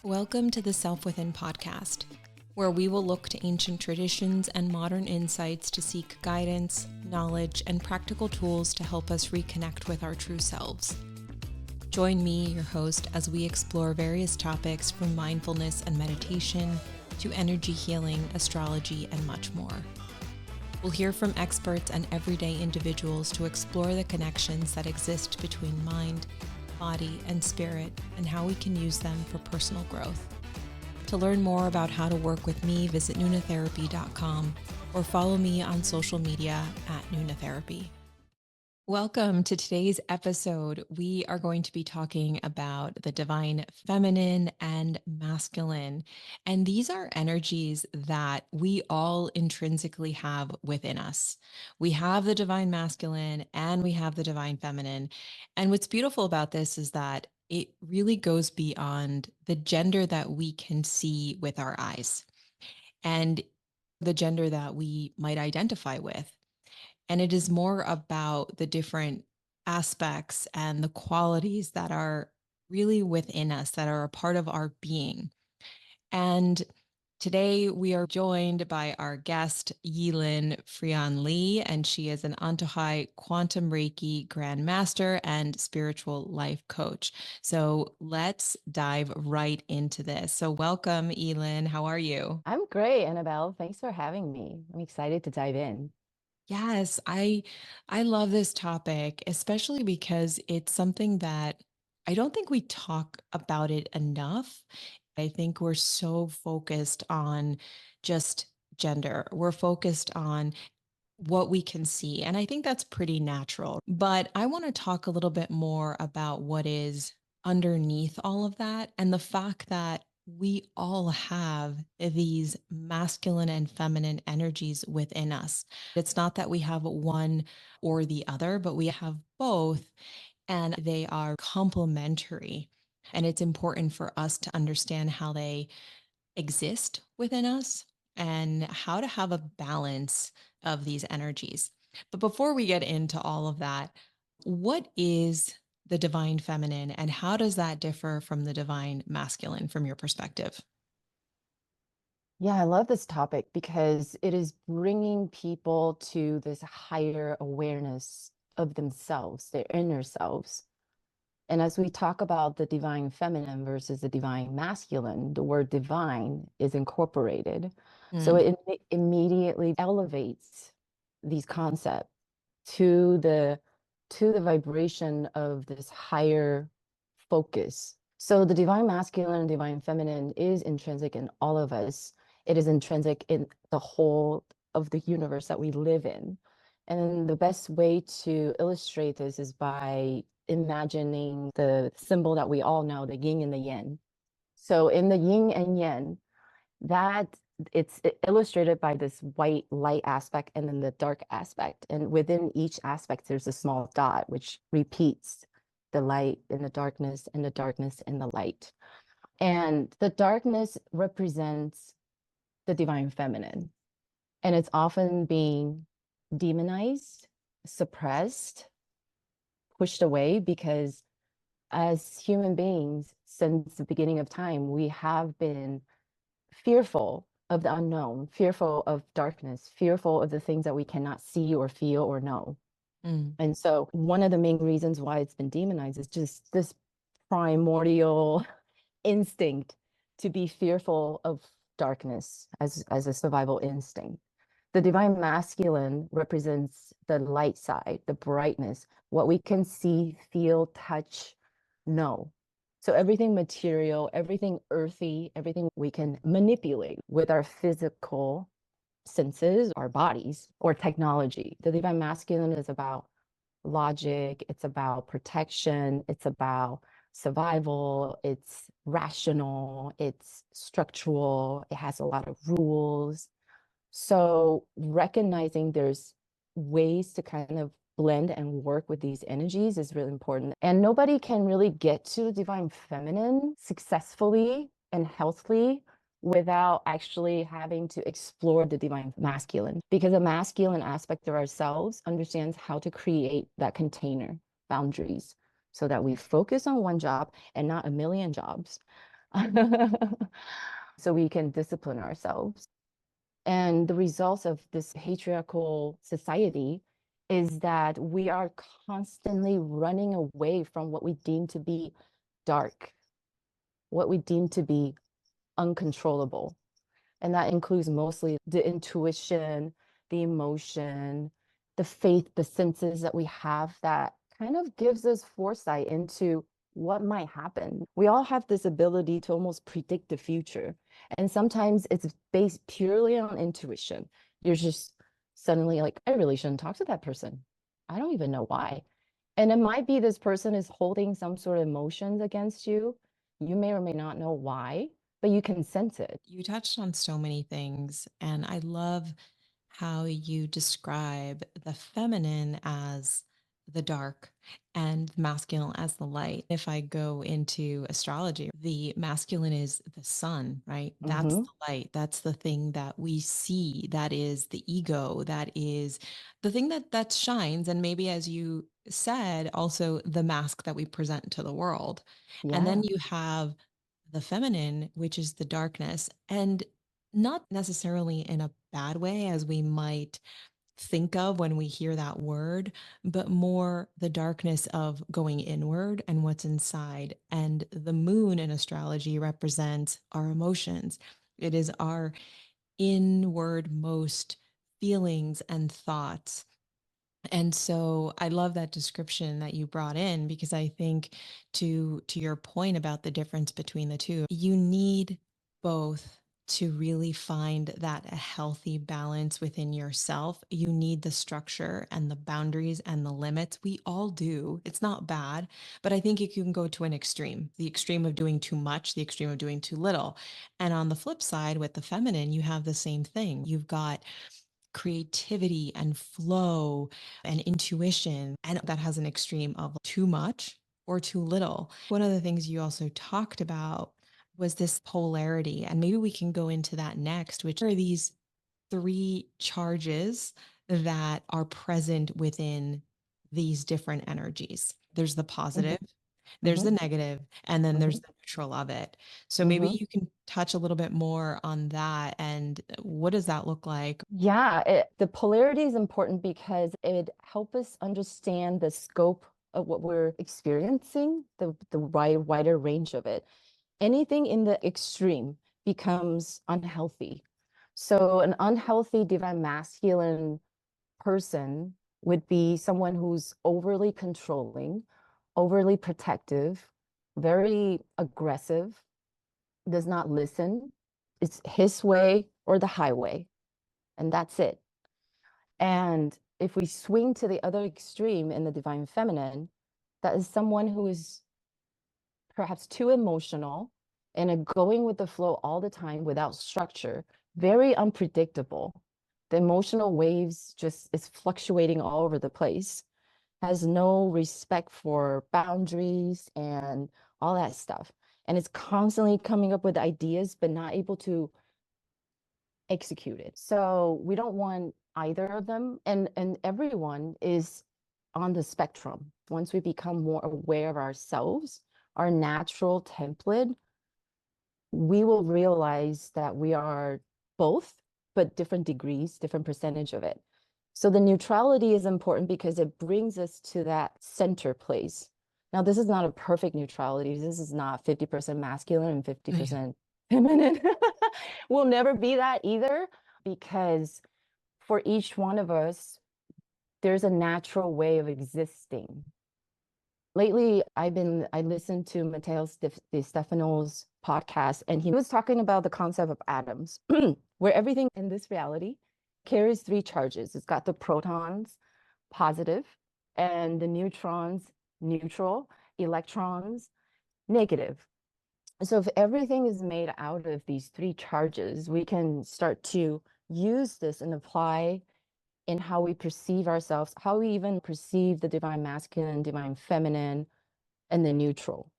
Welcome to the Self Within podcast, where we will look to ancient traditions and modern insights to seek guidance, knowledge, and practical tools to help us reconnect with our true selves. Join me, your host, as we explore various topics from mindfulness and meditation to energy healing, astrology, and much more. We'll hear from experts and everyday individuals to explore the connections that exist between mind, body, and spirit, and how we can use them for personal growth. To learn more about how to work with me, visit nunatherapy.com or follow me on social media at nunatherapy. Welcome to today's episode. We are going to be talking about the divine feminine and masculine. And these are energies that we all intrinsically have within us. We have the divine masculine and we have the divine feminine. And what's beautiful about this is that it really goes beyond the gender that we can see with our eyes and the gender that we might identify with. And it is more about the different aspects and the qualities that are really within us, that are a part of our being. And today we are joined by our guest, Yilin Frion-Lee, and she is an Antojai quantum Reiki grandmaster and spiritual life coach. So let's dive right into this. So welcome, Yilin. How are you? I'm great, Annabelle. Thanks for having me. I'm excited to dive in. Yes, I love this topic, especially because it's something that I don't think we talk about it enough. I think we're so focused on just gender. We're focused on what we can see, and I think that's pretty natural. But I want to talk a little bit more about what is underneath all of that and the fact that we all have these masculine and feminine energies within us. It's not that we have one or the other, but we have both, and they are complementary. And it's important for us to understand how they exist within us and how to have a balance of these energies. But before we get into all of that, what is the divine feminine and how does that differ from the divine masculine from your perspective? Yeah, I love this topic because it is bringing people to this higher awareness of themselves, their inner selves. And as we talk about the divine feminine versus the divine masculine, the word divine is incorporated. So Mm, it immediately elevates these concepts to the vibration of this higher focus. So the divine masculine and divine feminine is intrinsic in all of us. It is intrinsic in the whole of the universe that we live in. And the best way to illustrate this is by imagining the symbol that we all know, the yin and the yang. So in the yin and yang, that it's illustrated by this white light aspect and then the dark aspect. And within each aspect, there's a small dot which repeats the light and the darkness and the darkness and the light. And the darkness represents the divine feminine. And it's often being demonized, suppressed, pushed away because as human beings, since the beginning of time, we have been fearful of the unknown, fearful of darkness, fearful of the things that we cannot see or feel or know. mm, And so, one of the main reasons why it's been demonized is just this primordial instinct to be fearful of darkness as a survival instinct. The divine masculine represents the light side, the brightness, what we can see, feel, touch, know. So everything material, everything earthy, everything we can manipulate with our physical senses, our bodies, or technology. The divine masculine is about logic, it's about protection, it's about survival, it's rational, it's structural, it has a lot of rules. So recognizing there's ways to kind of blend and work with these energies is really important. And nobody can really get to the divine feminine successfully and healthily without actually having to explore the divine masculine, because the masculine aspect of ourselves understands how to create that container boundaries so that we focus on one job and not a million jobs. so we can discipline ourselves. And the results of this patriarchal society is that we are constantly running away from what we deem to be dark, what we deem to be uncontrollable. And that includes mostly the intuition, the emotion, the faith, the senses that we have that kind of gives us foresight into what might happen. We all have this ability to almost predict the future. And sometimes it's based purely on intuition. You're just suddenly like, I really shouldn't talk to that person. I don't even know why. And it might be this person is holding some sort of emotions against you. You may or may not know why, but you can sense it. You touched on so many things, and I love how you describe the feminine as the dark and masculine as the light. If I go into astrology, the masculine is the sun, right? That's Mm-hmm. the light. That's the thing that we see. That is the ego. That is the thing that shines. And maybe, as you said, also the mask that we present to the world. And then Yeah. you have the feminine, which is the darkness, and not necessarily in a bad way as we might think of when we hear that word, but more the darkness of going inward and what's inside. And the moon in astrology represents our emotions. It is our inward most feelings and thoughts. And so I love that description that you brought in, because I think to your point about the difference between the two, you need both to really find that a healthy balance within yourself. You need the structure and the boundaries and the limits. We all do. It's not bad, but I think you can go to an extreme, the extreme of doing too much, the extreme of doing too little. And on the flip side, with the feminine, you have the same thing. You've got creativity and flow and intuition, and that has an extreme of too much or too little. One of the things you also talked about was this polarity, and maybe we can go into that next, which are these three charges that are present within these different energies. There's the positive, there's Mm-hmm. the negative, and then Mm-hmm. there's the neutral of it. So maybe Mm-hmm. you can touch a little bit more on that, and what does that look like? Yeah, the polarity is important because it helps us understand the scope of what we're experiencing, the wider range of it. Anything in the extreme becomes unhealthy. So an unhealthy divine masculine person would be someone who's overly controlling, overly protective, very aggressive, does not listen. It's his way or the highway, and that's it. And if we swing to the other extreme in the divine feminine, that is someone who is perhaps too emotional and going with the flow all the time without structure, very unpredictable. The emotional waves just is fluctuating all over the place, has no respect for boundaries and all that stuff. And it's constantly coming up with ideas, but not able to execute it. So we don't want either of them. And everyone is on the spectrum. Once we become more aware of ourselves, our natural template, we will realize that we are both, but different degrees, different percentage of it. So the neutrality is important because it brings us to that center place. Now, this is not a perfect neutrality. This is not 50% masculine and 50% feminine. We'll never be that either, because for each one of us, there's a natural way of existing. Lately, I listened to Matteo Di Stefano's podcast, and he was talking about the concept of atoms, where everything in this reality carries three charges. It's got the protons, positive, and the neutrons, neutral, electrons, negative. So if everything is made out of these three charges, we can start to use this and apply in how we perceive ourselves, how we even perceive the divine masculine, divine feminine, and the neutral.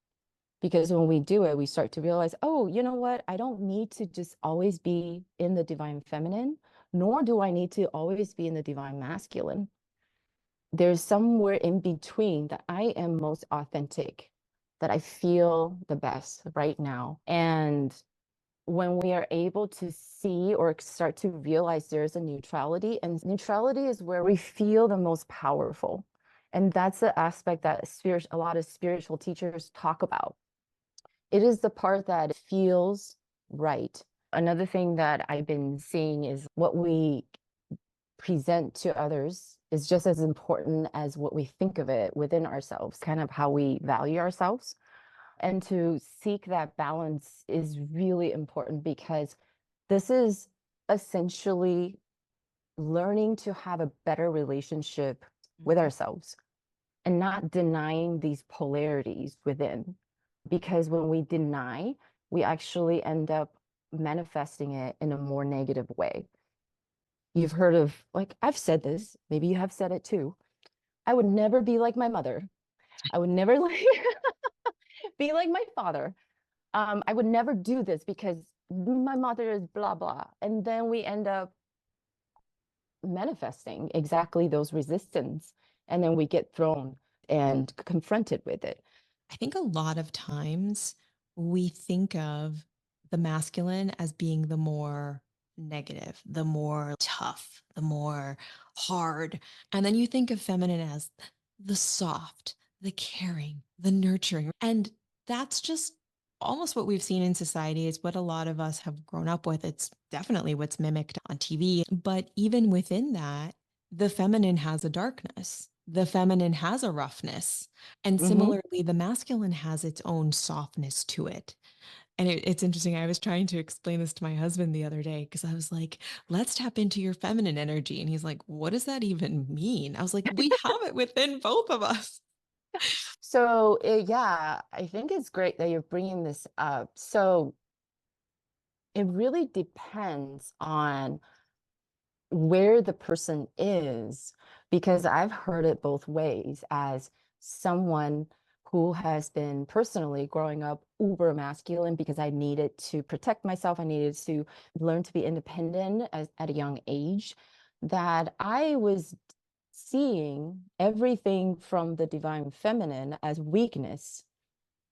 Because when we do it, we start to realize, oh, you know what? I don't need to just always be in the divine feminine, nor do I need to always be in the divine masculine. There's somewhere in between that I am most authentic. that I feel the best right now. And when we are able to see or start to realize there's a neutrality, and neutrality is where we feel the most powerful. And that's the aspect that a lot of spiritual teachers talk about. It is the part that feels right. Another thing that I've been seeing is what we present to others is just as important as what we think of it within ourselves, kind of how we value ourselves. And to seek that balance is really important because this is essentially learning to have a better relationship with ourselves and not denying these polarities within. Because when we deny, we actually end up manifesting it in a more negative way. You've heard of, like, I've said this, maybe you have said it too. I would never be like my mother. I would never like be like my father. I would never do this because my mother is blah, blah. And then we end up manifesting exactly those resistance. And then we get thrown and confronted with it. I think a lot of times we think of the masculine as being the more negative, the more tough, the more hard. And then you think of feminine as the soft, the caring, the nurturing. And that's just almost what we've seen in society, is what a lot of us have grown up with. It's definitely what's mimicked on TV. But even within that, the feminine has a darkness. The feminine has a roughness. And similarly, the masculine has its own softness to it. And it's interesting. I was trying to explain this to my husband the other day because I was like, let's tap into your feminine energy. And he's like, what does that even mean? I was like, we have it within both of us. So, yeah, I think it's great that you're bringing this up. So, it really depends on where the person is, because I've heard it both ways as someone who has been personally growing up uber masculine because I needed to protect myself. I needed to learn to be independent at a young age, that I was seeing everything from the divine feminine as weakness.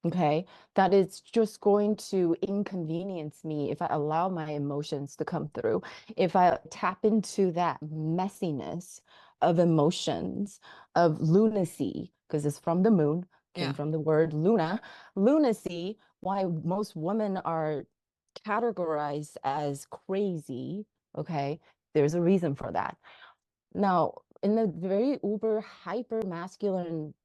Okay, that is just going to inconvenience me if I allow my emotions to come through. If I tap into that messiness of emotions, of lunacy, because it's from the moon, came from the word luna, lunacy, why most women are categorized as crazy. Okay, there's a reason for that. Now, in the very uber hyper masculine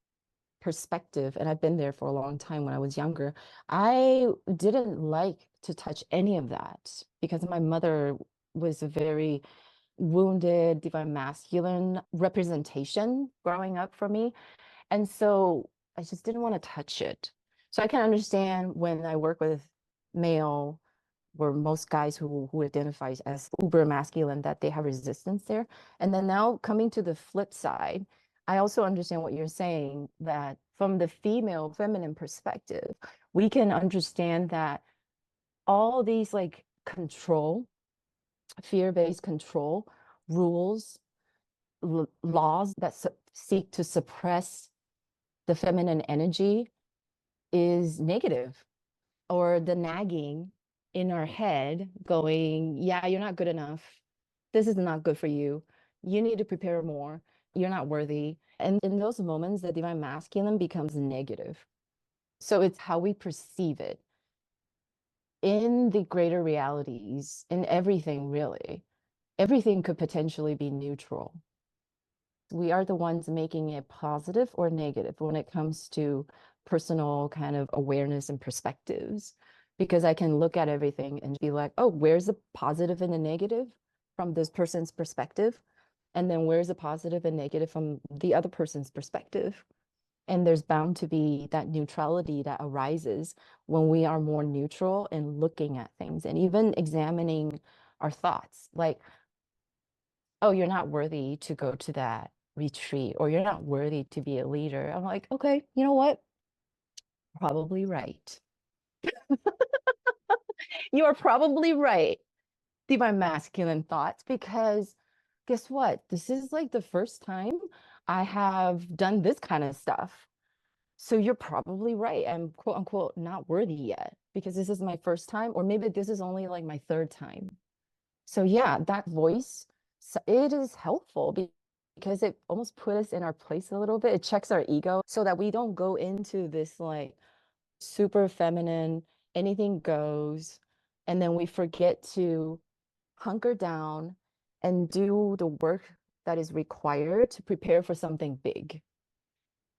perspective, and I've been there for a long time when I was younger, I didn't like to touch any of that because my mother was a very wounded, divine masculine representation growing up for me. And so I just didn't want to touch it. So I can understand when I work with male or most guys who identify as uber masculine, that they have resistance there. And then now coming to the flip side, I also understand what you're saying, that from the female feminine perspective, we can understand that all these like control, fear-based control, rules, laws that seek to suppress the feminine energy is negative, or the nagging in our head going, yeah, you're not good enough. This is not good for you. You need to prepare more. You're not worthy. And in those moments, the divine masculine becomes negative. So it's how we perceive it in the greater realities, in everything, really. Everything could potentially be neutral. We are the ones making it positive or negative when it comes to personal kind of awareness and perspectives. Because I can look at everything and be like, oh, where's the positive and the negative from this person's perspective? And then where's the positive and negative from the other person's perspective? And there's bound to be that neutrality that arises when we are more neutral in looking at things and even examining our thoughts. Like, oh, you're not worthy to go to that retreat, or you're not worthy to be a leader. I'm like, okay, you know what? Probably right. You are probably right. My masculine thoughts, because guess what? This is like the first time I have done this kind of stuff. So you're probably right. I'm quote unquote not worthy yet because this is my first time, or maybe this is only like my third time. So yeah, that voice, it is helpful because it almost put us in our place a little bit. It checks our ego so that we don't go into this like super feminine, anything goes, and then we forget to hunker down and do the work that is required to prepare for something big,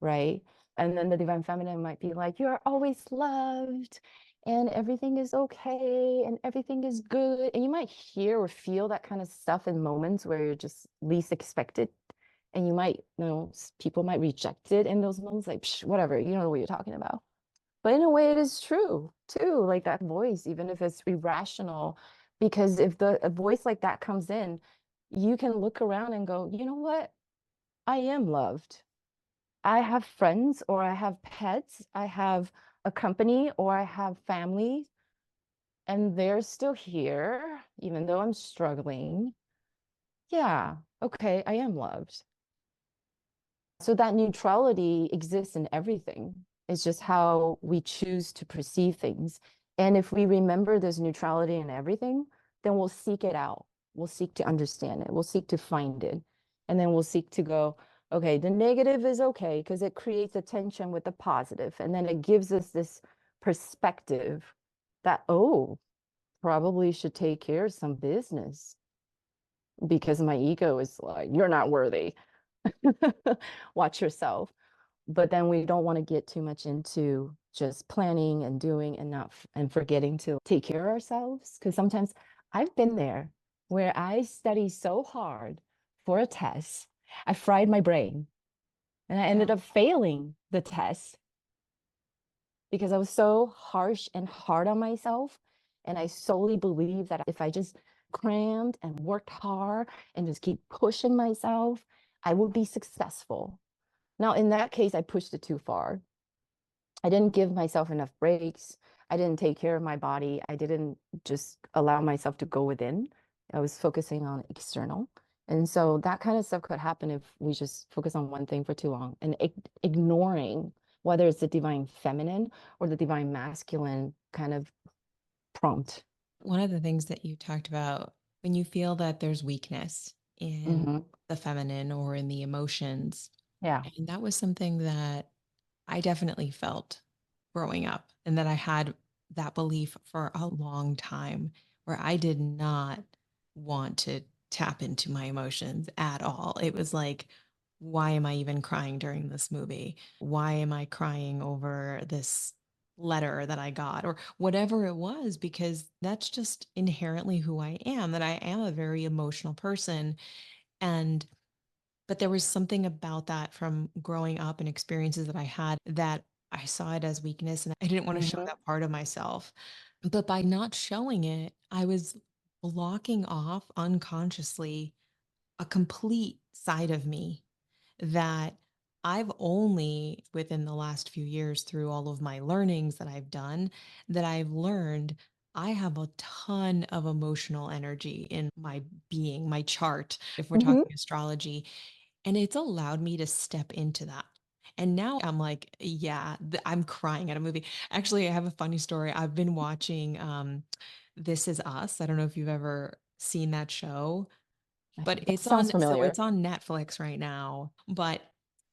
right? And then the divine feminine might be like, you are always loved and everything is okay and everything is good. And you might hear or feel that kind of stuff in moments where you're just least expected. And you might, people might reject it in those moments, like, psh, whatever, you don't know what you're talking about. But in a way, it is true too, like that voice, even if it's irrational, because if a voice like that comes in, you can look around and go, you know what? I am loved. I have friends or I have pets, I have a company or I have family, and they're still here, even though I'm struggling. Yeah, okay, I am loved. So that neutrality exists in everything. It's just how we choose to perceive things. And if we remember there's neutrality in everything, then we'll seek it out. We'll seek to understand it. We'll seek to find it. And then we'll seek to go, okay, the negative is okay because it creates a tension with the positive. And then it gives us this perspective that, oh, probably should take care of some business because my ego is like, you're not worthy. Watch yourself. But then we don't want to get too much into just planning and doing and not and forgetting to take care of ourselves. Because sometimes I've been there where I study so hard for a test, I fried my brain and I ended up failing the test because I was so harsh and hard on myself. And I solely believe that if I just crammed and worked hard and just keep pushing myself, I would be successful. Now, in that case, I pushed it too far. I didn't give myself enough breaks. I didn't take care of my body. I didn't just allow myself to go within. I was focusing on external. And so that kind of stuff could happen if we just focus on one thing for too long and ignoring whether it's the divine feminine or the divine masculine kind of prompt. One of the things that you talked about when you feel that there's weakness in Mm-hmm. the feminine or in the emotions, Yeah. and that was something that I definitely felt growing up, and that I had that belief for a long time where I did not want to tap into my emotions at all. It was like, why am I even crying during this movie? Why am I crying over this letter that I got or whatever it was? Because that's just inherently who I am, that I am a very emotional person. And but there was something about that from growing up and experiences that I had that I saw it as weakness and I didn't want to show Mm-hmm. that part of myself. But by not showing it, I was blocking off unconsciously a complete side of me that I've only within the last few years, through all of my learnings that I've done, that I've learned I have a ton of emotional energy in my being, my chart, if we're Mm-hmm. talking astrology. And it's allowed me to step into that. And now I'm like, yeah, I'm crying at a movie. Actually, I have a funny story. I've been watching This Is Us. I don't know if you've ever seen that show, but That sounds familiar. it's on Netflix right now. But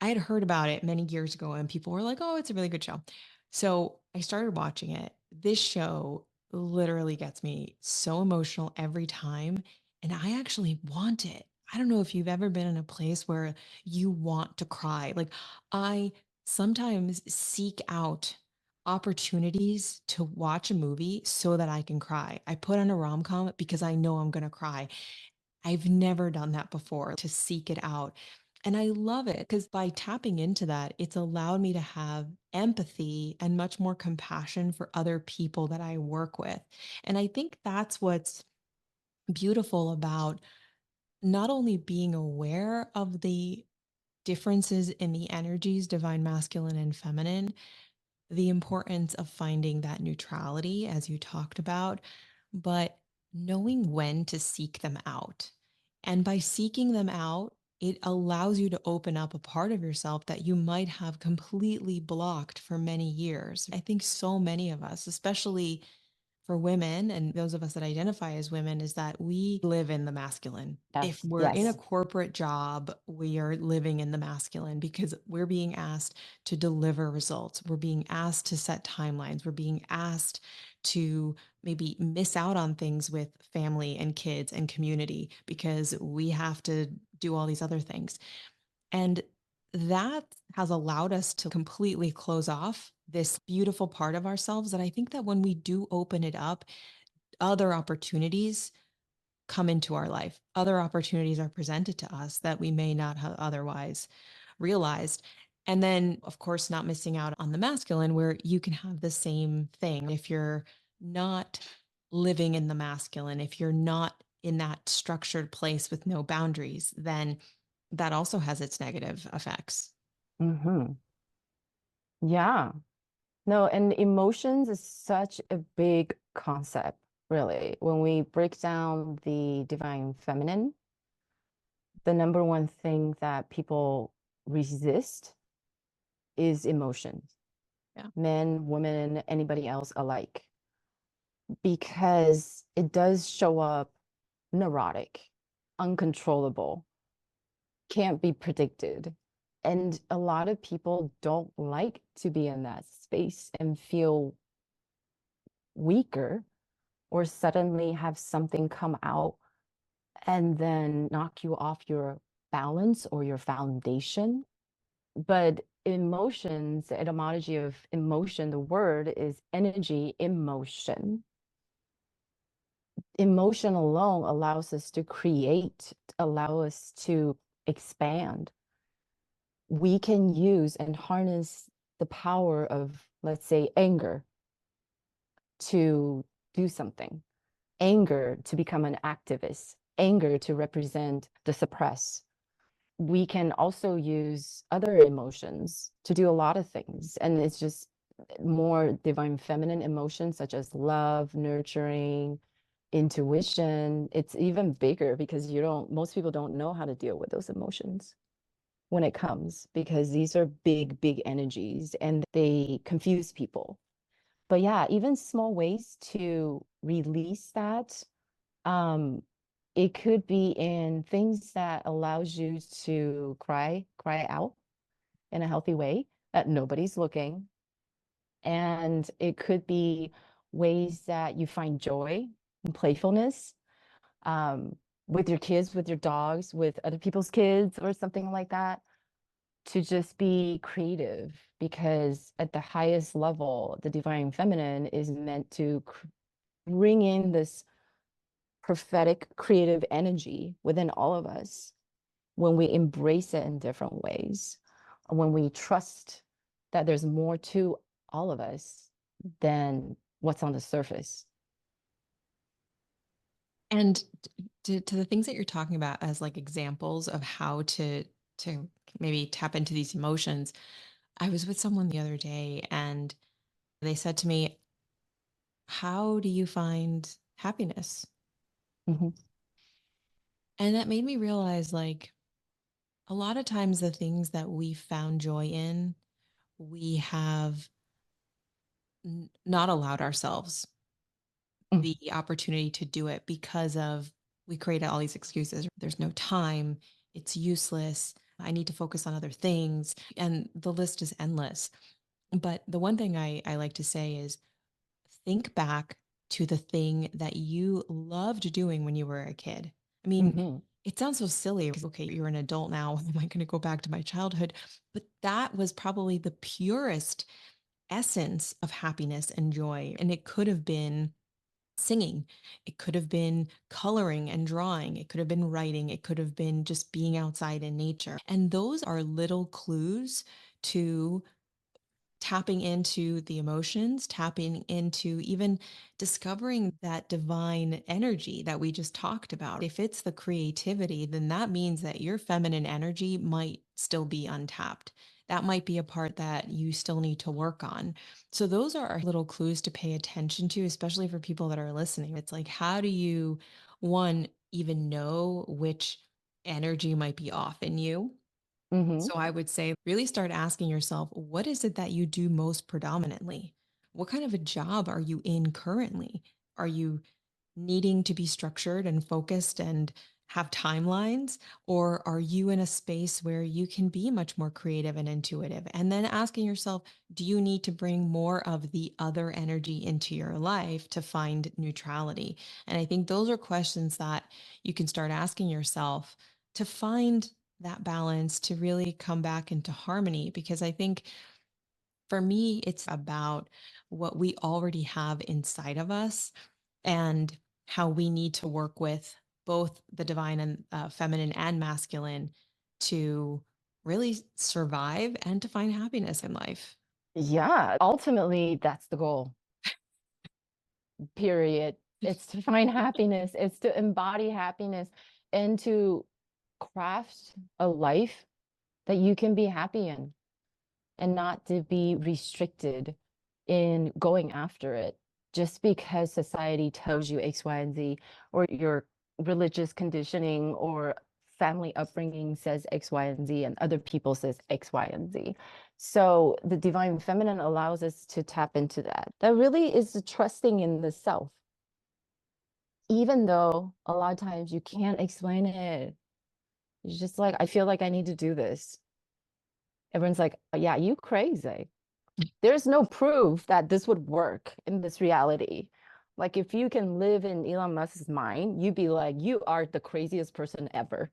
I had heard about it many years ago and people were like, "Oh, it's a really good show." So, I started watching it. This show literally gets me so emotional every time, and I actually want it. I don't know if you've ever been in a place where you want to cry. Like, I sometimes seek out opportunities to watch a movie so that I can cry. I put on a rom-com because I know I'm going to cry. I've never done that before, to seek it out. And I love it because by tapping into that, it's allowed me to have empathy and much more compassion for other people that I work with. And I think that's what's beautiful about not only being aware of the differences in the energies, divine masculine and feminine, the importance of finding that neutrality, as you talked about, but knowing when to seek them out. And by seeking them out, it allows you to open up a part of yourself that you might have completely blocked for many years. I think so many of us, especially for women and those of us that identify as women, is that we live in the masculine. If Yes, we're in a yes. corporate job, we are living in the masculine because we're being asked to deliver results. We're being asked to set timelines. We're being asked to maybe miss out on things with family and kids and community because we have to do all these other things. And that has allowed us to completely close off this beautiful part of ourselves that I think that when we do open it up, other opportunities come into our life. Other opportunities are presented to us that we may not have otherwise realized. And then, of course, not missing out on the masculine, where you can have the same thing. If you're not living in the masculine, if you're not in that structured place with no boundaries, then that also has its negative effects. Hmm. Yeah. No, and emotions is such a big concept, really. When we break down the divine feminine, the number one thing that people resist is emotions, Yeah. men, women, anybody else alike, because it does show up neurotic, uncontrollable, can't be predicted. And a lot of people don't like to be in that space and feel weaker or suddenly have something come out and then knock you off your balance or your foundation. But emotions, the etymology of emotion, the word is energy in motion. Emotion alone allows us to create, allow us to expand. We can use and harness the power of, let's say, anger to do something, anger to become an activist, anger to represent the suppress. We can also use other emotions to do a lot of things. And it's just more divine feminine emotions such as love, nurturing, intuition. It's even bigger because most people don't know how to deal with those emotions when it comes, because these are big, big energies and they confuse people. But yeah, even small ways to release that. Um, it could be in things that allows you to cry out in a healthy way that nobody's looking. And it could be ways that you find joy and playfulness, um, with your kids, with your dogs, with other people's kids, or something like that, to just be creative. Because at the highest level, the divine feminine is meant to bring in this prophetic creative energy within all of us when we embrace it in different ways, when we trust that there's more to all of us than what's on the surface. And to the things that you're talking about as like examples of how to maybe tap into these emotions, I was with someone the other day and they said to me, "How do you find happiness?" Mhm. And that made me realize like a lot of times the things that we found joy in, we have not allowed ourselves Mm. the opportunity to do it because of we created all these excuses. There's no time. It's useless. I need to focus on other things. And the list is endless. But the one thing I like to say is think back to the thing that you loved doing when you were a kid. I mean, Mhm. it sounds so silly. Okay, you're an adult now. Am I going to go back to my childhood? But that was probably the purest essence of happiness and joy. And it could have been singing. It could have been coloring and drawing. It could have been writing. It could have been just being outside in nature. And those are little clues to tapping into the emotions, tapping into even discovering that divine energy that we just talked about. If it's the creativity, then that means that your feminine energy might still be untapped. That might be a part that you still need to work on. So, those are our little clues to pay attention to, especially for people that are listening. It's like, how do you, one, even know which energy might be off in you. Mm-hmm. So I would say really start asking yourself, what is it that you do most predominantly? What kind of a job are you in currently? Are you needing to be structured and focused and have timelines? Or are you in a space where you can be much more creative and intuitive? And then asking yourself, do you need to bring more of the other energy into your life to find neutrality? And I think those are questions that you can start asking yourself to find that balance, to really come back into harmony. Because I think for me, it's about what we already have inside of us and how we need to work with both the divine and feminine and masculine to really survive and to find happiness in life. Yeah, ultimately, that's the goal, period. It's to find happiness, it's to embody happiness and to craft a life that you can be happy in and not to be restricted in going after it just because society tells you X, Y, and Z, or your religious conditioning or family upbringing says X, Y, and Z, and other people says X, Y, and Z. So the divine feminine allows us to tap into that. That really is the trusting in the self, even though a lot of times you can't explain it. It's just like, I feel like I need to do this. Everyone's like, yeah, you crazy. There's no proof that this would work in this reality. Like if you can live in Elon Musk's mind, you'd be like, you are the craziest person ever.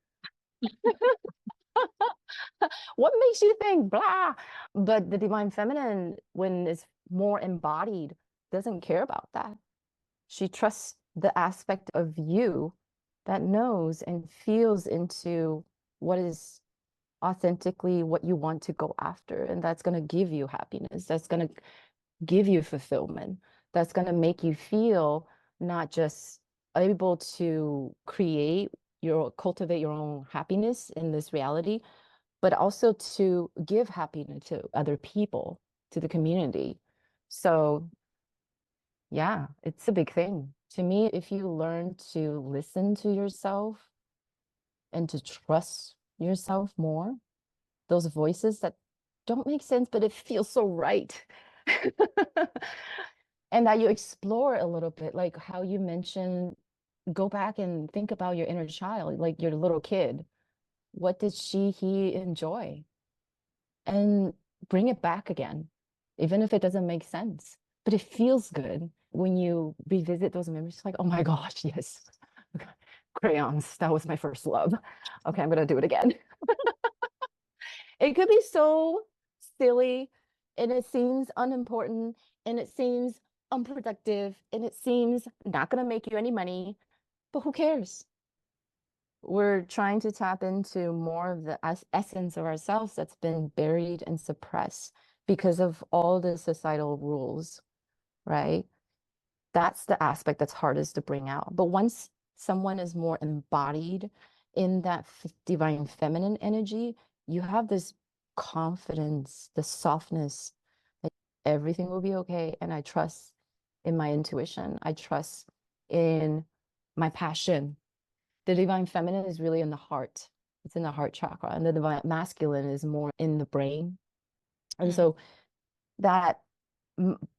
What makes you think blah? But the divine feminine, when it's more embodied, doesn't care about that. She trusts the aspect of you that knows and feels into what is authentically what you want to go after. And that's going to give you happiness. That's going to give you fulfillment. That's going to make you feel not just able to cultivate your own happiness in this reality, but also to give happiness to other people, to the community. So yeah, it's a big thing. To me, if you learn to listen to yourself and to trust yourself more, those voices that don't make sense, but it feels so right. And that you explore a little bit, like how you mentioned, go back and think about your inner child, like your little kid. What did he enjoy? And bring it back again, even if it doesn't make sense. But it feels good when you revisit those memories, like, oh my gosh, yes. Crayons, that was my first love. Okay, I'm gonna do it again. It could be so silly and it seems unimportant and it seems unproductive and it seems not going to make you any money, but who cares? We're trying to tap into more of the essence of ourselves that's been buried and suppressed because of all the societal rules, right? That's the aspect that's hardest to bring out. But once someone is more embodied in that divine feminine energy, you have this confidence, the softness that everything will be okay. And I trust in my intuition. I trust in my passion. The divine feminine is really in the heart. It's in the heart chakra. And the divine masculine is more in the brain. And so that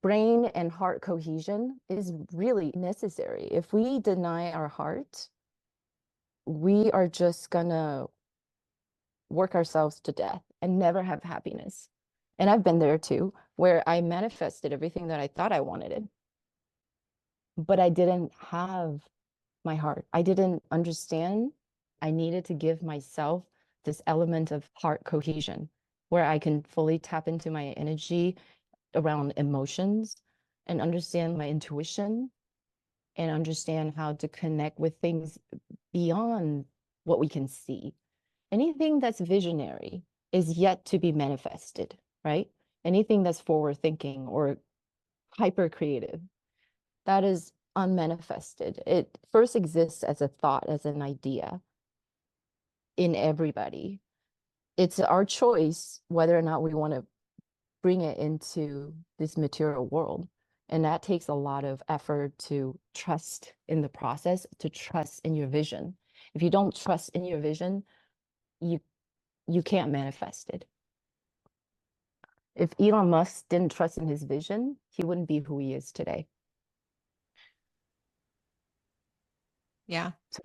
brain and heart cohesion is really necessary. If we deny our heart, we are just gonna work ourselves to death and never have happiness. And I've been there too, where I manifested everything that I thought I wanted, but I didn't have my heart. I didn't understand. I needed to give myself this element of heart cohesion where I can fully tap into my energy around emotions and understand my intuition and understand how to connect with things beyond what we can see. Anything that's visionary is yet to be manifested, right? Anything that's forward thinking or hyper creative, that is unmanifested. It first exists as a thought, as an idea in everybody. It's our choice whether or not we want to bring it into this material world. And that takes a lot of effort to trust in the process, to trust in your vision. If you don't trust in your vision, you can't manifest it. If Elon Musk didn't trust in his vision, he wouldn't be who he is today. Yeah. So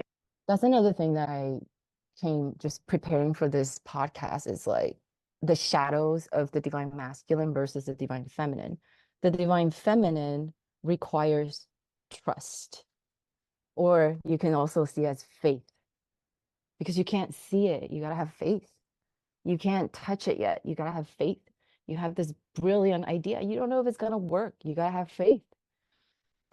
that's another thing that I came just preparing for this podcast is like the shadows of the divine masculine versus the divine feminine. The divine feminine requires trust, or you can also see as faith, because you can't see it. You got to have faith. You can't touch it yet. You got to have faith. You have this brilliant idea. You don't know if it's going to work. You got to have faith.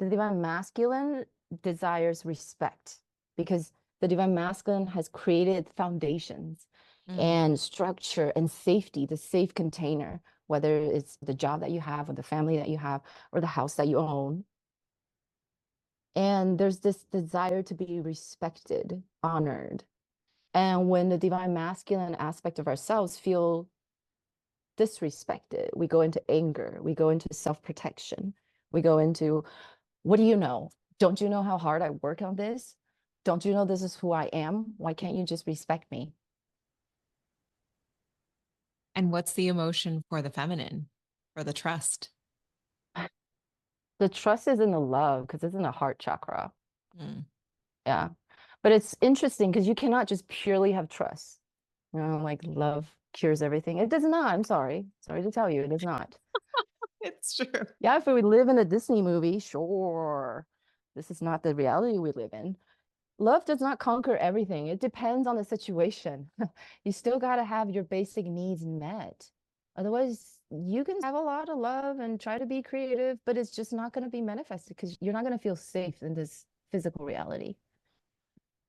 The divine masculine desires respect, because the divine masculine has created foundations and structure and safety, the safe container, whether it's the job that you have or the family that you have or the house that you own. And there's this desire to be respected, honored. And when the divine masculine aspect of ourselves feel disrespected, we go into anger, we go into self-protection, we go into, what do you know? Don't you know how hard I work on this? Don't you know this is who I am? Why can't you just respect me? And what's the emotion for the feminine, for the trust? The trust is in the love, because it's in the heart chakra. Mm. Yeah. But it's interesting because you cannot just purely have trust. You know, like love cures everything. It does not. I'm sorry. Sorry to tell you, it does not. It's true. Yeah, if we live in a Disney movie, sure. This is not the reality we live in. Love does not conquer everything. It depends on the situation. You still got to have your basic needs met. Otherwise, you can have a lot of love and try to be creative, but it's just not going to be manifested because you're not going to feel safe in this physical reality.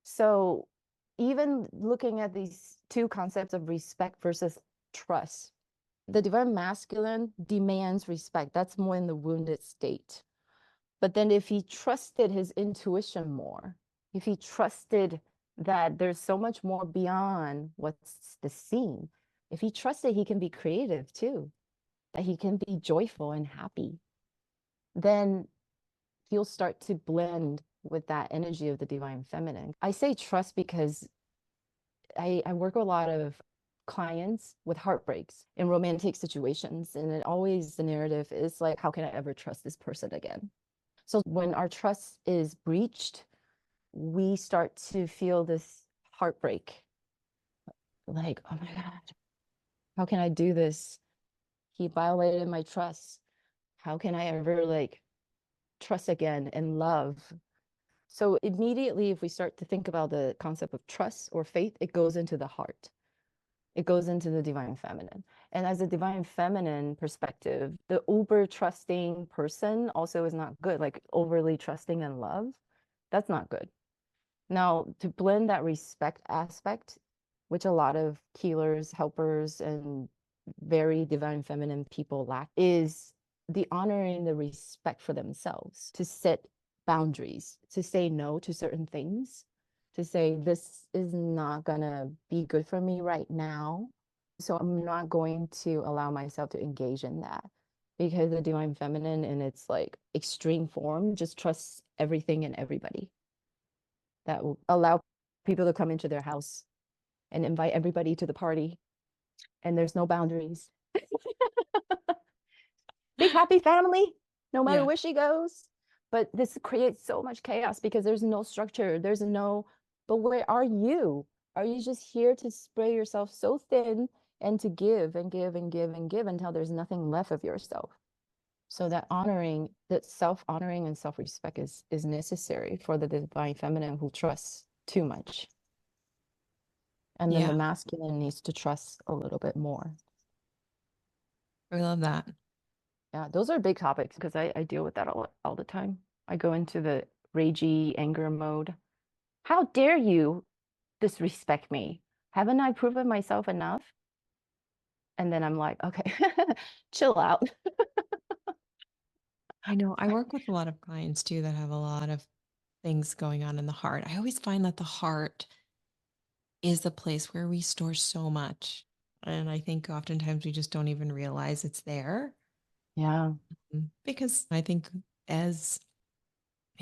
So, even looking at these two concepts of respect versus trust, the divine masculine demands respect. That's more in the wounded state. But then if he trusted his intuition more, if he trusted that there's so much more beyond what's the seen, if he trusted he can be creative too, that he can be joyful and happy, then he'll start to blend with that energy of the divine feminine. I say trust because I work with a lot of clients with heartbreaks in romantic situations. And it always, the narrative is like, how can I ever trust this person again? So when our trust is breached, we start to feel this heartbreak. Like, oh my God, how can I do this? He violated my trust. How can I ever like trust again and love? So immediately, if we start to think about the concept of trust or faith, it goes into the heart. It goes into the divine feminine. And as a divine feminine perspective, the uber trusting person also is not good, like overly trusting in love. That's not good. Now, to blend that respect aspect, which a lot of healers, helpers, and very divine feminine people lack, is the honoring the respect for themselves, to set boundaries, to say no to certain things, to say, this is not gonna be good for me right now. So I'm not going to allow myself to engage in that, because the divine feminine in its like extreme form just trusts everything and everybody. That will allow people to come into their house and invite everybody to the party, and there's no boundaries. Big happy family, no matter Yeah. where she goes. But this creates so much chaos because there's no structure. There's no, but where are you? Are you just here to spray yourself so thin and to give and give and give and give until there's nothing left of yourself? So that honoring, that self-honoring and self-respect is necessary for the divine feminine who trusts too much. And then the Yeah. masculine needs to trust a little bit more. I love that. Yeah, those are big topics because I deal with that all the time. I go into the ragey anger mode. How dare you disrespect me? Haven't I proven myself enough? And then I'm like, okay, chill out. I know I work with a lot of clients too that have a lot of things going on in the heart. I always find that the heart is the place where we store so much. And I think oftentimes we just don't even realize it's there. Yeah. Because I think as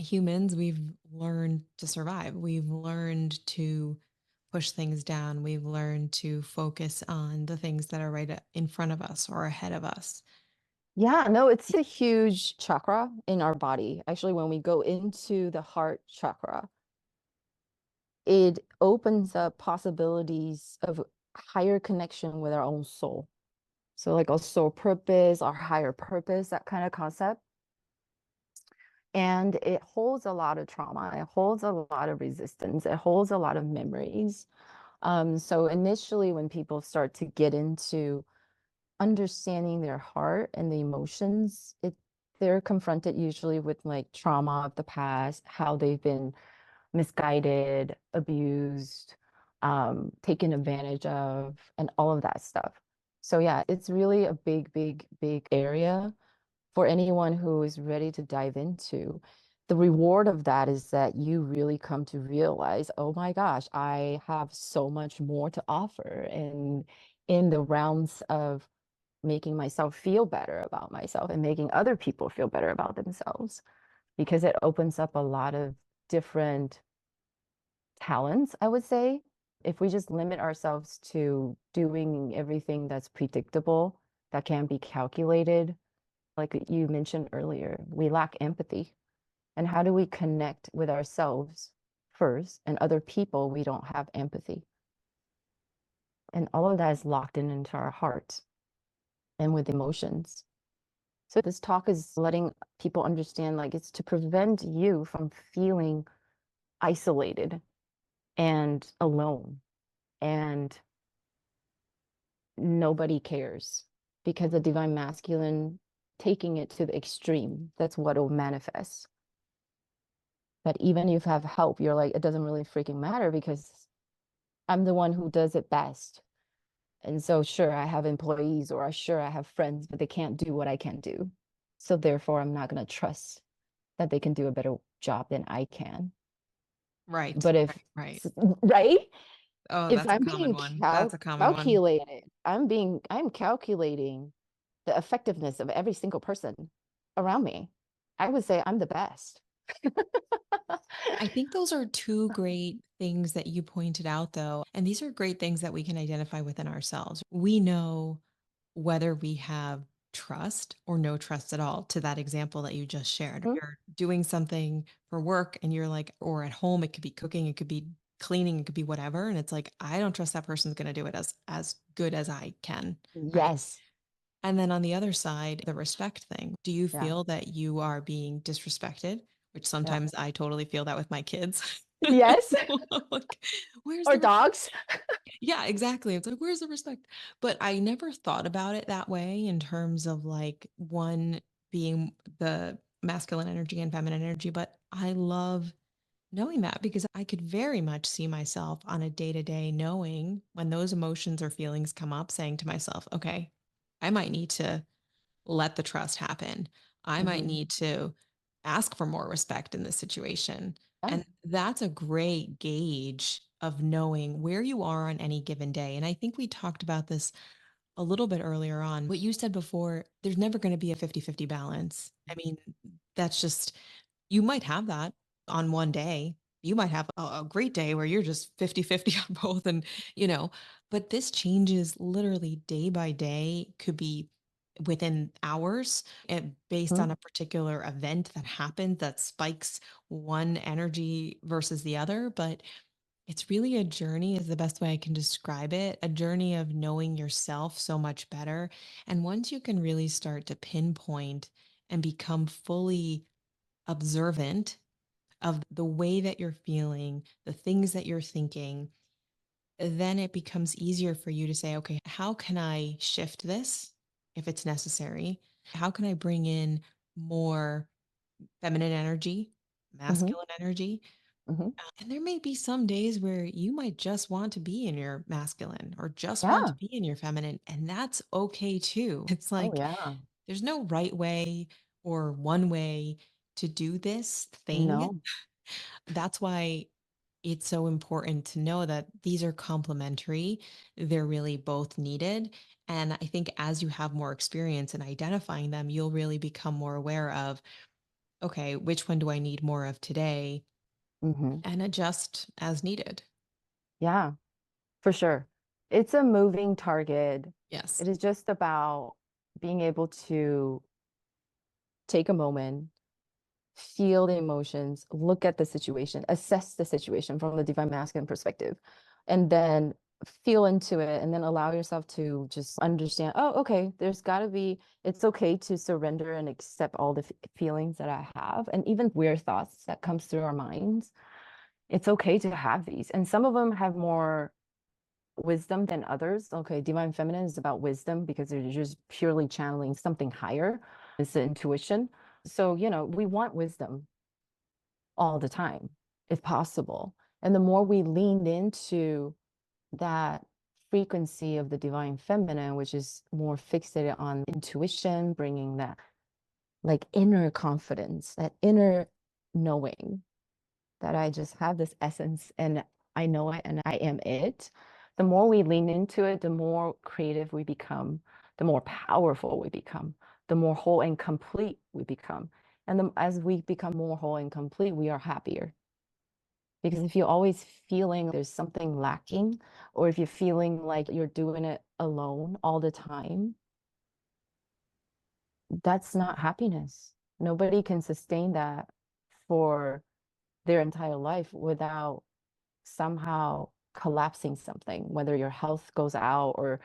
Humans, we've learned to survive. We've learned to push things down. We've learned to focus on the things that are right in front of us or ahead of us. Yeah, no, it's a huge chakra in our body. Actually, when we go into the heart chakra, it opens up possibilities of higher connection with our own soul. So, like our soul purpose, our higher purpose, that kind of concept. And it holds a lot of trauma, it holds a lot of resistance, it holds a lot of memories. So, initially, when people start to get into understanding their heart and the emotions, they're confronted usually with like trauma of the past, how they've been misguided, abused, taken advantage of, and all of that stuff. So yeah, it's really a big, big, big area for anyone who is ready to dive into. The reward of that is that you really come to realize, oh my gosh, I have so much more to offer. And in the realms of making myself feel better about myself and making other people feel better about themselves, because it opens up a lot of different talents, I would say. If we just limit ourselves to doing everything that's predictable, that can be calculated, like you mentioned earlier, we lack empathy. And how do we connect with ourselves first and other people? We don't have empathy. And all of that is locked in into our hearts and with emotions. So this talk is letting people understand like it's to prevent you from feeling isolated and alone and nobody cares, because the divine masculine taking it to the extreme, that's what will manifest. That even if you have help, you're like, it doesn't really freaking matter because I'm the one who does it best. And so, sure, I have employees or sure, I have friends, but they can't do what I can do. So, therefore, I'm not going to trust that they can do a better job than I can. Right, But if, right. right? Oh, If that's a I'm common being one. That's a common one. calculated, I'm calculating the effectiveness of every single person around me. I would say I'm the best. I think those are two great things that you pointed out, though. And these are great things that we can identify within ourselves. We know whether we have trust or no trust at all, to that example that you just shared. Mhm. You're doing something for work and you're like, or at home, it could be cooking, it could be cleaning, it could be whatever. And it's like, I don't trust that person's going to do it as good as I can. Right. Yes. And then on the other side, the respect thing. Do you Yeah. feel that you are being disrespected? Which Yeah. sometimes I totally feel that with my kids. Yes. Like, where's Or the respect? dogs. Yeah, exactly. It's like, where's the respect? But I never thought about it that way in terms of like one being the masculine energy and feminine energy. But I love knowing that because I could very much see myself on a day to day knowing when those emotions or feelings come up, saying to myself, okay, I might need to let the trust happen. I might Mhm. need to ask for more respect in this situation. Yeah. And that's a great gauge of knowing where you are on any given day. And I think we talked about this a little bit earlier on. What you said before, there's never going to be a 50-50 balance. I mean, that's just, you might have that on one day. You might have a great day where you're just 50-50 on both. And, but this changes literally day by day, could be within hours, based Mhm. on a particular event that happens that spikes one energy versus the other. But it's really a journey, is the best way I can describe it, a journey of knowing yourself so much better. And once you can really start to pinpoint and become fully observant of the way that you're feeling, the things that you're thinking, then it becomes easier for you to say, okay, how can I shift this if it's necessary? How can I bring in more feminine energy, Mhm. masculine energy? Mhm. And there may be some days where you might just want to be in your masculine or just want to Yeah. be in your feminine, and that's okay too. It's Oh like yeah. there's no right way or one way to do this thing. No. That's why it's so important to know that these are complementary. They're really both needed. And I think as you have more experience in identifying them, you'll really become more aware of okay, which one do I need more of today? Hmm. And adjust as needed. Yeah, for sure. It's a moving target. Yes. It is just about being able to take a moment, feel the emotions, look at the situation, assess the situation from the divine masculine perspective, and then feel into it and then allow yourself to just understand, oh, okay, there's got to be, it's okay to surrender and accept all the feelings that I have and even weird thoughts that comes through our minds. It's okay to have these. And some of them have more wisdom than others. Okay, divine feminine is about wisdom because they're just purely channeling something higher. It's the intuition. So, we want wisdom all the time, if possible. And the more we lean into that frequency of the divine feminine, which is more fixated on intuition, bringing that like inner confidence, that inner knowing that I just have this essence and I know it and I am it. The more we lean into it, the more creative we become, the more powerful we become, the more whole and complete we become. And as we become more whole and complete, we are happier. Because if you're always feeling there's something lacking, or if you're feeling like you're doing it alone all the time, that's not happiness. Nobody can sustain that for their entire life without somehow collapsing something, whether your health goes out or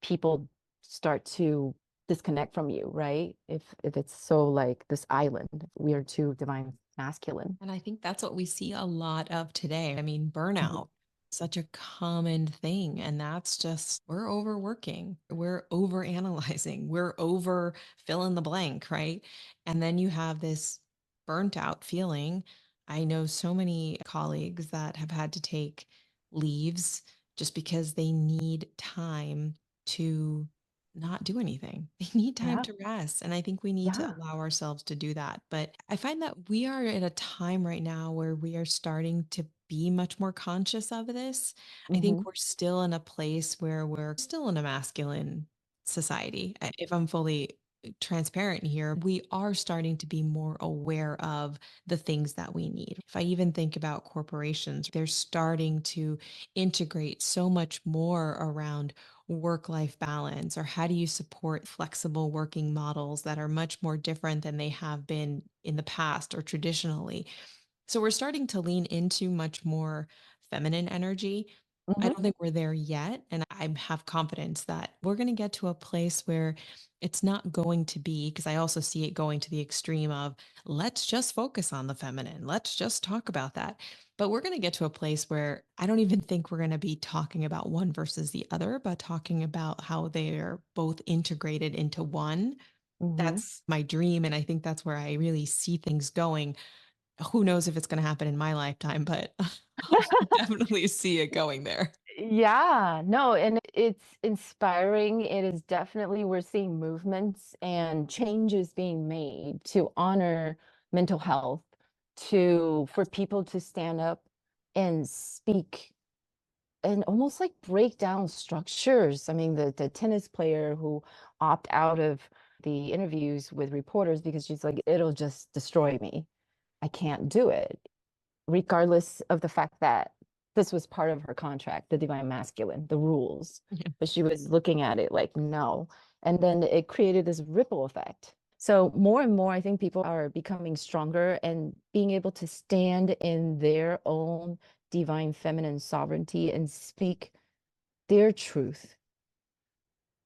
people start to disconnect from you, right? If it's so like this island, we are too divine masculine. And I think that's what we see a lot of today. I mean, Mhm. burnout, such a common thing. And that's just, we're overworking, we're over analyzing, we're over fill in the blank, right? And then you have this burnt out feeling. I know so many colleagues that have had to take leaves just because they need time to not do anything. They need time Yeah, to rest. And I think we need to yeah. allow ourselves to do that. But I find that we are at a time right now where we are starting to be much more conscious of this. I Hmm. think we're still in a place where we're still in a masculine society. If I'm fully transparent here, we are starting to be more aware of the things that we need. If I even think about corporations, they're starting to integrate so much more around work life balance, or how do you support flexible working models that are much more different than they have been in the past or traditionally. So we're starting to lean into much more feminine energy. I Hmm. don't think we're there yet. And I have confidence that we're going to get to a place where it's not going to be, because I also see it going to the extreme of let's just focus on the feminine. Let's just talk about that. But we're going to get to a place where I don't even think we're going to be talking about one versus the other, but talking about how they are both integrated into one. Hmm. That's my dream. And I think that's where I really see things going. Who knows if it's going to happen in my lifetime, but I definitely see it going there. Yeah, no, and it's inspiring. It is definitely, we're seeing movements and changes being made to honor mental health, to for people to stand up and speak and almost like break down structures. I mean, the tennis player who opt out of the interviews with reporters because she's like, it'll just destroy me. I can't do it regardless of the fact that this was part of her contract, the divine masculine, the rules. Yeah. But she was looking at it like, no. And then it created this ripple effect. So more and more, I think people are becoming stronger and being able to stand in their own divine feminine sovereignty and speak their truth.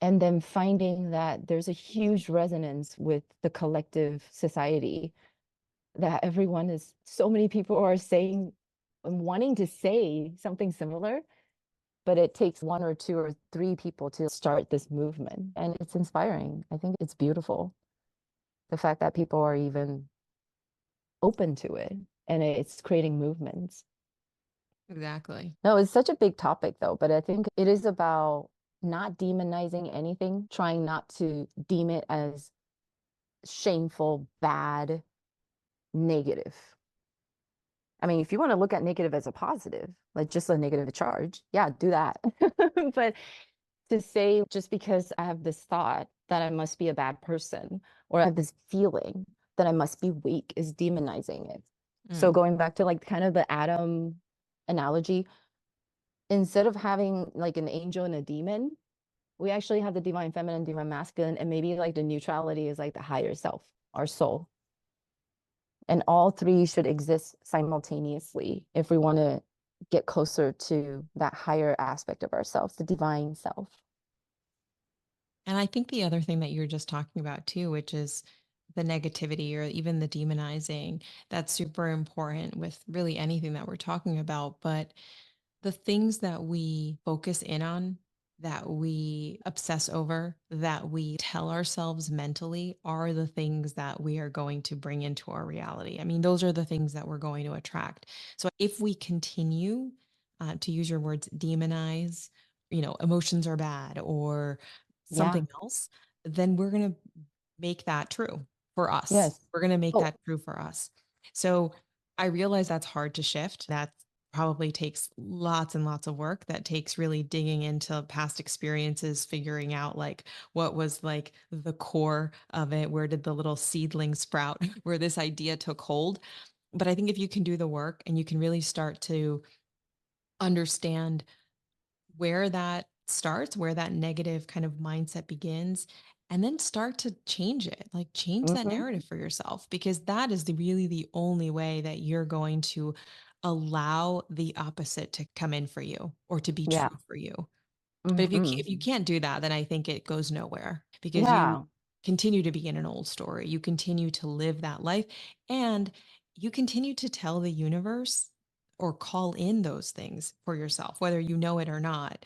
And then finding that there's a huge resonance with the collective society, that everyone is, so many people are saying and wanting to say something similar, but it takes one or two or three people to start this movement. And it's inspiring. I think it's beautiful. The fact that people are even open to it and it's creating movements. Exactly. No, it's such a big topic though, but I think it is about not demonizing anything, trying not to deem it as shameful, bad, negative. I mean, if you want to look at negative as a positive, like just a negative charge, yeah, do that. But to say just because I have this thought that I must be a bad person or I have this feeling then I must be weak, is demonizing it. So Mm. going back to like kind of the atom analogy, instead of having like an angel and a demon, we actually have the divine feminine, divine masculine, and maybe like the neutrality is like the higher self, our soul. And all three should exist simultaneously if we want to get closer to that higher aspect of ourselves, the divine self. And I think the other thing that you're just talking about too, which is the negativity or even the demonizing, that's super important with really anything that we're talking about. But the things that we focus in on, that we obsess over, that we tell ourselves mentally are the things that we are going to bring into our reality. I mean, those are the things that we're going to attract. So if we continue to use your words, demonize, emotions are bad or Yeah. something else, then we're going to make that true for us. Yes. We're going to make Oh, that true for us. So I realize that's hard to shift. That probably takes lots and lots of work. That takes really digging into past experiences, figuring out like what was like the core of it. Where did the little seedling sprout where this idea took hold? But I think if you can do the work and you can really start to understand where that starts, where that negative kind of mindset begins, and then start to change it, like change that mm-hmm. narrative for yourself, because that is really the only way that you're going to allow the opposite to come in for you or to be Yeah. true for you. But Mm-hmm. if you can't do that, then I think it goes nowhere because you Yeah. continue to be in an old story. You continue to live that life and you continue to tell the universe or call in those things for yourself, whether you know it or not.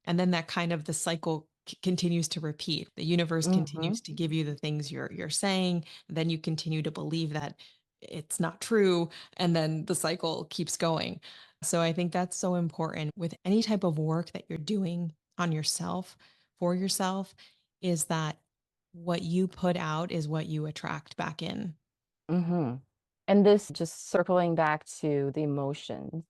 And then that kind of the cycle continues to repeat. The universe Mm-hmm. continues to give you the things you're saying, then you continue to believe that it's not true, and then the cycle keeps going. So I think that's so important with any type of work that you're doing on yourself, for yourself, is that what you put out is what you attract back in. Mm-hmm. And this just circling back to the emotions,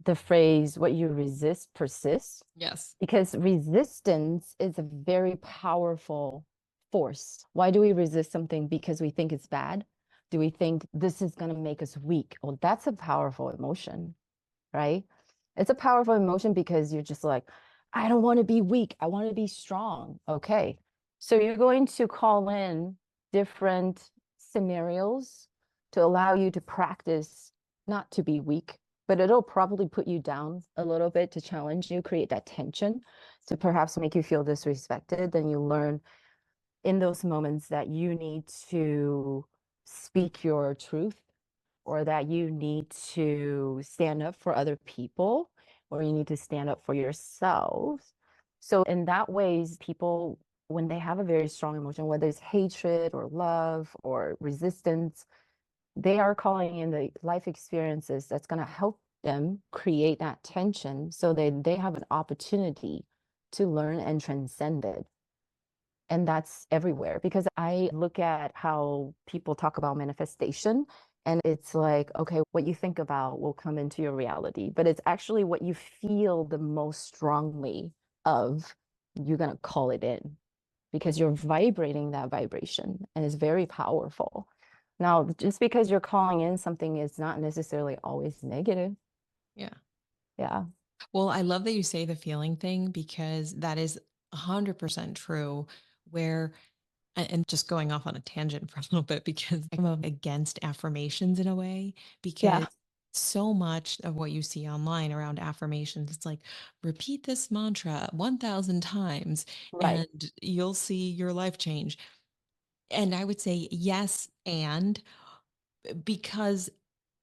the phrase, what you resist persists, Yes. because resistance is a very powerful force. Why do we resist something? Because we think it's bad? Do we think this is going to make us weak? Well, that's a powerful emotion, right? It's a powerful emotion because you're just like, I don't want to be weak. I want to be strong. Okay. So you're going to call in different scenarios to allow you to practice not to be weak, but it'll probably put you down a little bit to challenge you, create that tension to perhaps make you feel disrespected. Then you learn in those moments that you need to speak your truth or that you need to stand up for other people or you need to stand up for yourselves. So in that ways, people, when they have a very strong emotion, whether it's hatred or love or resistance, they are calling in the life experiences that's going to help them create that tension so they have an opportunity to learn and transcend it. And that's everywhere because I look at how people talk about manifestation and it's like, okay, what you think about will come into your reality, but it's actually what you feel the most strongly of, you're going to call it in because you're vibrating that vibration and it's very powerful. Now, just because you're calling in something is not necessarily always negative. Yeah. Yeah. Well, I love that you say the feeling thing because that is 100% true. Where, and just going off on a tangent for a little bit because I'm against affirmations in a way, because Yeah. so much of what you see online around affirmations, it's like repeat this mantra 1,000 times Right. and you'll see your life change. And I would say yes, and because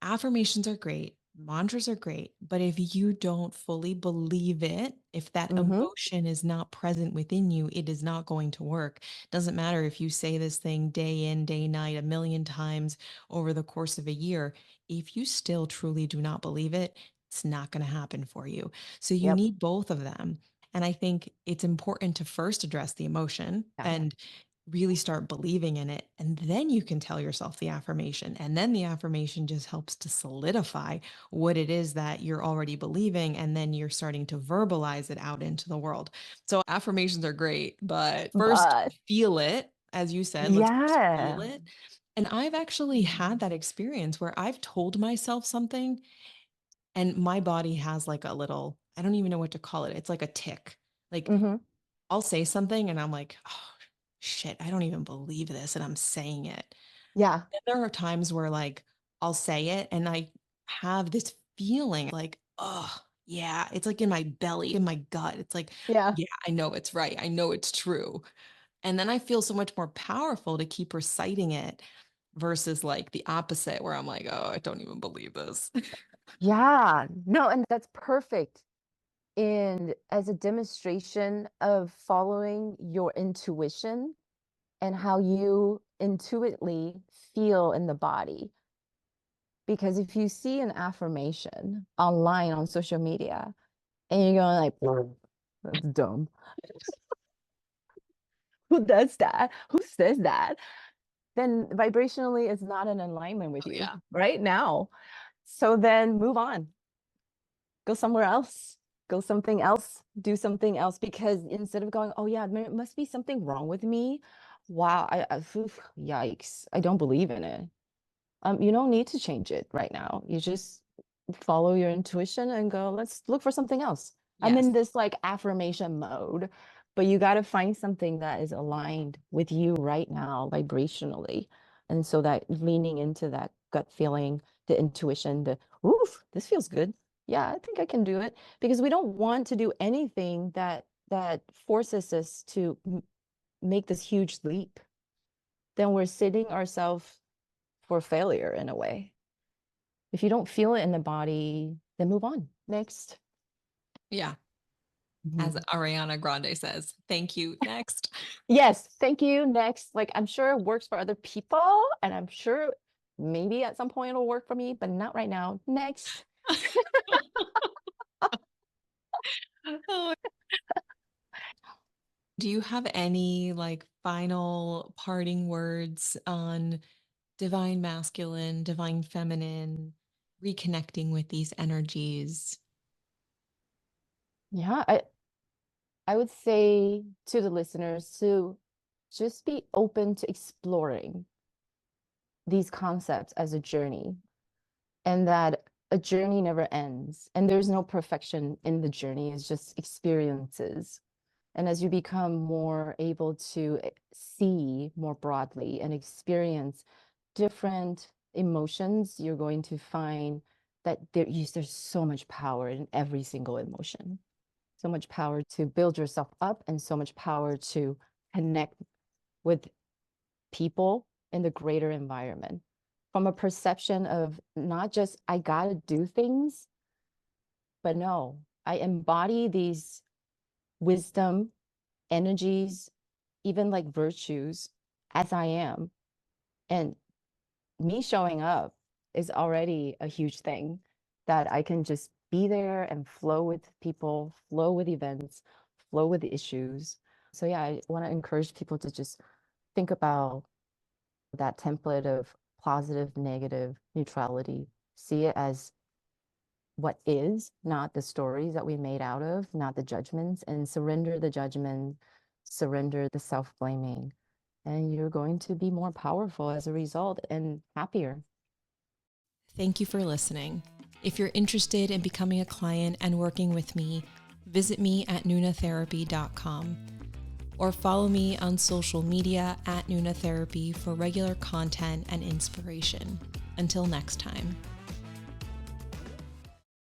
affirmations are great, mantras are great, but if you don't fully believe it, if that Mm-hmm. emotion is not present within you, it is not going to work. Doesn't matter if you say this thing day in, day night, a million times over the course of a year. If you still truly do not believe it, it's not going to happen for you. So you Yep. need both of them. And I think it's important to first address the emotion Yeah. and really start believing in it. And then you can tell yourself the affirmation. And then the affirmation just helps to solidify what it is that you're already believing. And then you're starting to verbalize it out into the world. So affirmations are great, but first But feel it as you said, let's just feel Yeah. it. And I've actually had that experience where I've told myself something and my body has like a little, I don't even know what to call it. It's like a tick. Like Mm-hmm. I'll say something and I'm like, oh shit, I don't even believe this. And I'm saying it. Yeah. Then there are times where like I'll say it and I have this feeling like, oh yeah, it's like in my belly, in my gut. It's like, Yeah. yeah, I know it's right. I know it's true. And then I feel so much more powerful to keep reciting it versus like the opposite where I'm like, oh, I don't even believe this. Yeah. No, and that's perfect. And as a demonstration of following your intuition and how you intuitively feel in the body. Because if you see an affirmation online on social media and you're going like, "Well, that's dumb. Who does that? Who says that?" Then vibrationally it's not in alignment with Oh, you yeah. right now. So then move on. Go somewhere else. Go something else. Do something else. Because instead of going, oh yeah, there must be something wrong with me. Wow, oof, yikes. I don't believe in it. You don't need to change it right now. You just follow your intuition and go, let's look for something else. I'm Yes. in this like affirmation mode, but you got to find something that is aligned with you right now, vibrationally. And so that leaning into that gut feeling, the intuition, the, oof, this feels good. Yeah, I think I can do it. Because we don't want to do anything that forces us to make this huge leap. Then we're setting ourselves for failure in a way. If you don't feel it in the body, then move on. Next. Yeah. As Mhm. Ariana Grande says, thank you. Next. Yes, thank you. Next. Like I'm sure it works for other people, and I'm sure maybe at some point it'll work for me, but not right now. Next. Oh, do you have any like final parting words on divine masculine, divine feminine, reconnecting with these energies? Yeah, I would say to the listeners to just be open to exploring these concepts as a journey, and that a journey never ends and there's no perfection in the journey. It's just experiences. And as you become more able to see more broadly and experience different emotions, you're going to find that there's so much power in every single emotion, so much power to build yourself up, and so much power to connect with people in the greater environment from a perception of not just I gotta do things, but no, I embody these wisdom, energies, even like virtues as I am. And me showing up is already a huge thing, that I can just be there and flow with people, flow with events, flow with issues. So, yeah, I want to encourage people to just think about that template of positive, negative, neutrality. See it as what is, not the stories that we made out of, not the judgments, and surrender the judgment, surrender the self-blaming. And you're going to be more powerful as a result and happier. Thank you for listening. If you're interested in becoming a client and working with me, visit me at nunatherapy.com or follow me on social media at Nuna Therapy for regular content and inspiration. Until next time.